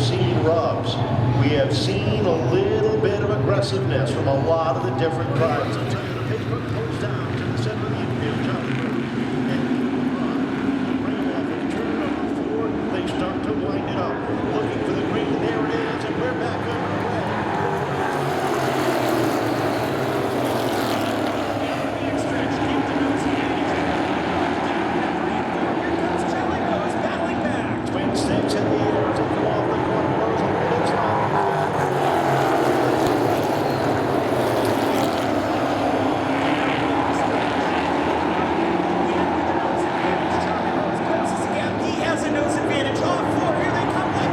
seen rubs. We have seen a little bit of aggressiveness from a lot of the different drivers. The paper goes down to the center of the infield, Charlie Bird. And bring him off with turn number 4. They start to wind it up. Looking for the green. There it is, and we're back underway. Six in the air, take him off the corner, goes on the next line. He has a nose advantage off floor. Here they come like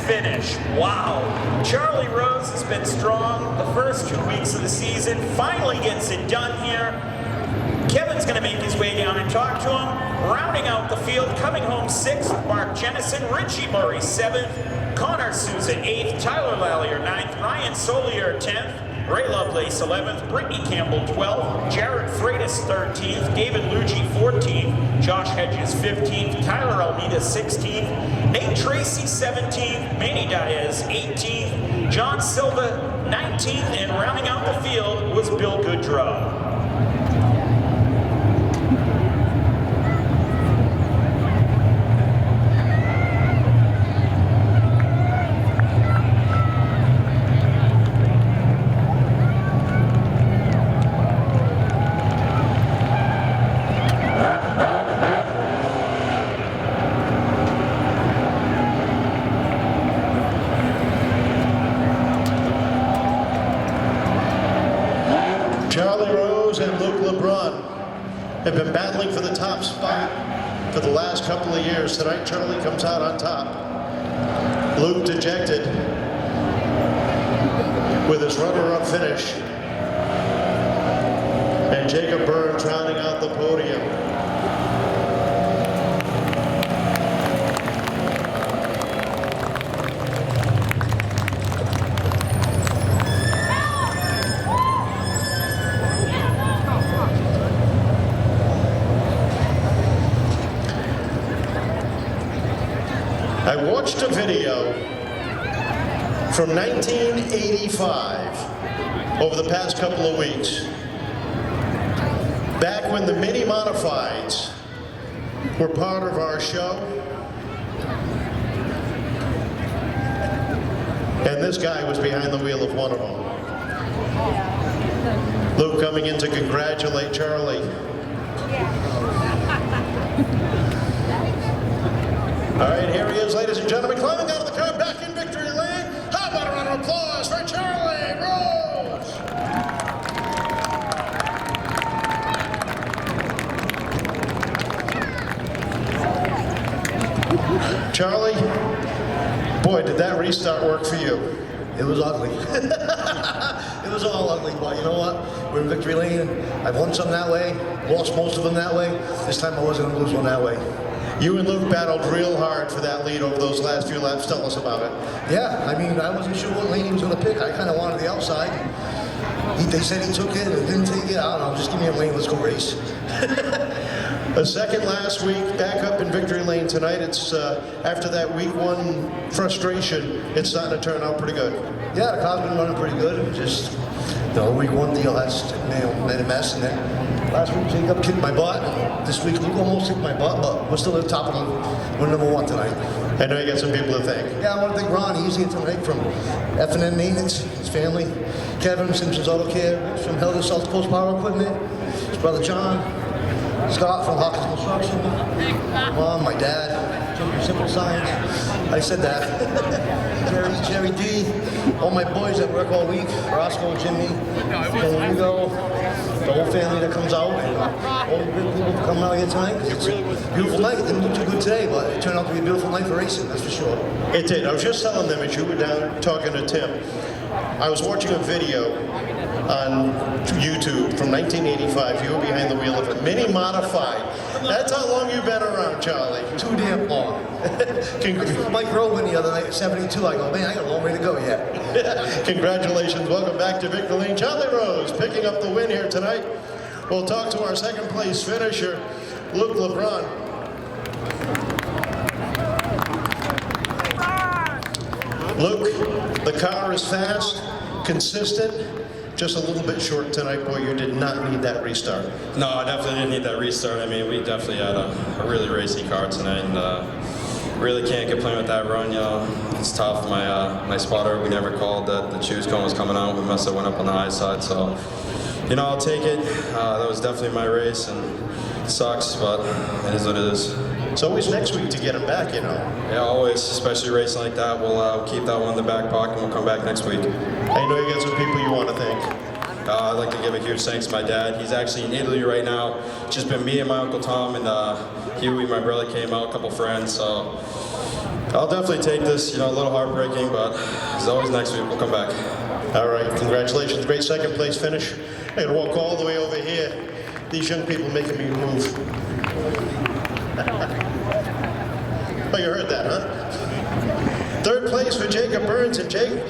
finish. Wow. Charlie Rose has been strong the first 2 weeks of the season. Finally gets it done here. Kevin's going to make his way down and talk to him. Rounding out the field, coming home 6th, Mark Jennison, Richie Murray 7th, Connor Souza 8th, Tyler Lallier 9th, Ryan Solier 10th, Ray Lovelace 11th, Brittany Campbell 12th, Jared Freitas 13th, David Lucci 14th, Josh Hedges 15th, Tyler Almeida 16th, Nate Tracy 17th, Manny Diaz 18th, John Silva 19th, and rounding out the field was Bill Goodrow. Charlie Rose and Luke LeBrun have been battling for the top spot for the last couple of years. Tonight, Charlie comes out on top. Luke dejected with his runner-up finish. And Jacob Burns rounding out the podium. I watched a video from 1985 over the past couple of weeks, back when the mini modifieds were part of our show, and this guy was behind the wheel of one of them. Luke coming in to congratulate Charlie. All right, here he is, ladies and gentlemen, climbing out of the car, back in victory lane. How about a round of applause for Charlie Rose? Charlie, boy, did that restart work for you. It was ugly. It was all ugly, but you know what? We're in victory lane. I've won some that way, lost most of them that way. This time I wasn't going to lose one that way. You and Luke battled real hard for that lead over those last few laps. Tell us about it. Yeah, I mean, I wasn't sure what lane he was going to pick. I kind of wanted the outside. They said he took it and didn't take it. I don't know, just give me a lane, let's go race. A second last week, back up in victory lane tonight. It's after that week 1 frustration, it's starting to turn out pretty good. Yeah, the car's been running pretty good. Just the week 1 deal has made a mess, and then last week Jacob kicked my butt. This week Luke almost kicked my butt, but we're still at the top of the. We're number 1 tonight. I know you got some people to thank. Yeah, I want to thank Ron. He's here tonight from F&M Maintenance, his family. Kevin, Simpson's Auto Care, from Helder South Coast Power Equipment. His brother John. Scott from Hawkins Construction. Mom, my dad. Simple Science. I said that. Jerry D. All my boys that work all week. Roscoe, Jimmy, Rigo. The whole family that comes out, and all the good people coming out here tonight. It's a beautiful night. It didn't look too good today, but it turned out to be a beautiful night for racing, that's for sure. It did. I was just telling them as you were down talking to Tim, I was watching a video on YouTube from 1985. You were behind the wheel of a Mini Modified. That's how long you've been around, Charlie. Too damn long. Mike Rowan the other night at 72. I go, man, I got a long way to go yet. Congratulations. Welcome back to Victory Lane. Charlie Rose picking up the win here tonight. We'll talk to our second place finisher, Luke LeBrun. Luke, the car is fast, consistent, just a little bit short tonight. Boy, you did not need that restart. No, I definitely didn't need that restart. I mean, we definitely had a really racy car tonight, and really can't complain with that run. You know, it's tough. My spotter, we never called that the choose cone was coming out. We must have went up on the high side, so you know, I'll take it. That was definitely my race, and it sucks, but it is what it is. It's always next week to get him back, you know. Yeah, always, especially racing like that. We'll keep that one in the back pocket, and we'll come back next week. I know you got some people you want to thank. I'd like to give a huge thanks to my dad. He's actually in Italy right now. It's just been me and my Uncle Tom, and Huey, my brother, came out, a couple friends, so I'll definitely take this, you know, a little heartbreaking, but as always next week, we'll come back. All right, congratulations. Great second place finish. I got to walk all the way over here. These young people making me move. Oh, you heard that, huh? Third place for Jacob Burns, and Jake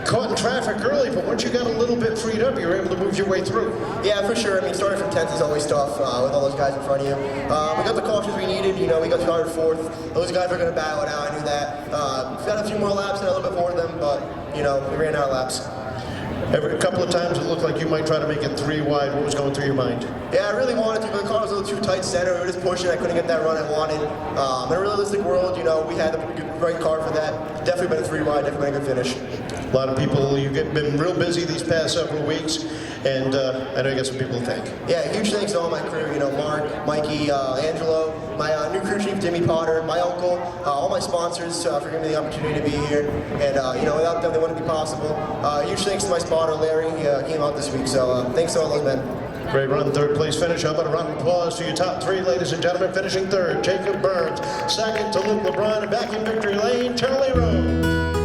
caught in traffic early, but once you got a little bit freed up, you were able to move your way through. Yeah, for sure. I mean, starting from 10th is always tough with all those guys in front of you. We got the cautions we needed. You know, we got started 4th. Those guys were going to battle it out. I knew that. We got a few more laps and a little bit more of them, but, you know, we ran out of laps. A couple of times it looked like you might try to make it 3 wide. What was going through your mind? Yeah, I really wanted to, but the car was a little too tight center. We were just pushing. I couldn't get that run I wanted. In a realistic world, you know, we had the right car for that. Definitely been a 3 wide, definitely been a good finish. A lot of people, you've been real busy these past several weeks, and I know you got some people to thank. Yeah, huge thanks to all my crew, you know, Mark, Mikey, Angelo, my new crew chief, Jimmy Potter, my uncle, all my sponsors for giving me the opportunity to be here. And, you know, without them, it wouldn't be possible. Huge thanks to my spotter, Larry. He came out this week, so thanks to all those men. Great run, third place finish. How about a round of applause to your top 3, ladies and gentlemen. Finishing third, Jacob Burns. Second to Luke LeBrun, and back in victory lane, Charlie Rose.